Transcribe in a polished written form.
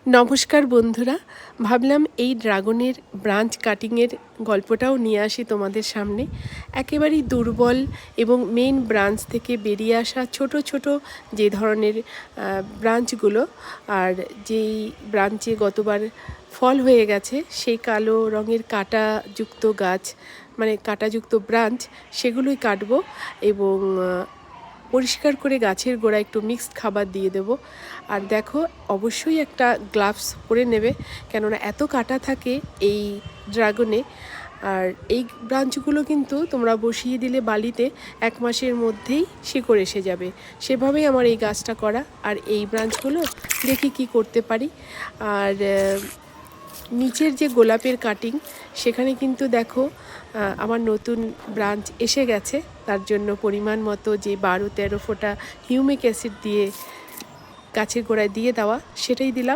নমস্কার বন্ধুরা, ভাবলাম এই ড্রাগনের ব্রাঞ্চ কাটিংয়ের গল্পটাও নিয়ে আসি তোমাদের সামনে। একেবারেই দুর্বল এবং মেন ব্রাঞ্চ থেকে বেরিয়ে আসা ছোট ছোট যে ধরনের ব্রাঞ্চগুলো, আর যেই ব্রাঞ্চে গতবার ফল হয়ে গেছে সেই কালো রঙের কাঁটাযুক্ত গাছ, মানে কাঁটাযুক্ত ব্রাঞ্চ, সেগুলোই কাটবো এবং পরিষ্কার করে গাছের গোড়ায় একটু মিক্সড খাবার দিয়ে দেবো। আর দেখো, অবশ্যই একটা গ্লাভস পরে নেবে, কেননা এত কাটা থাকে এই ড্রাগনে। আর এই ব্রাঞ্চগুলো কিন্তু তোমরা বসিয়ে দিলে বালিতে 1 মাসের মধ্যেই শিকড় এসে যাবে। সেভাবেই আমার এই গাছটা করা। আর এই ব্রাঞ্চগুলো দেখি কি করতে পারি। আর নিচের যে গোলাপের কাটিং, সেখানে কিন্তু দেখো আমার নতুন ব্রাঞ্চ এসে গেছে। তার জন্য পরিমাণ মতো যে 12-13 ফোঁটা হিউমিক অ্যাসিড দিয়ে গাছের গোড়ায় দিয়ে দেওয়া, সেটাই দিলাম।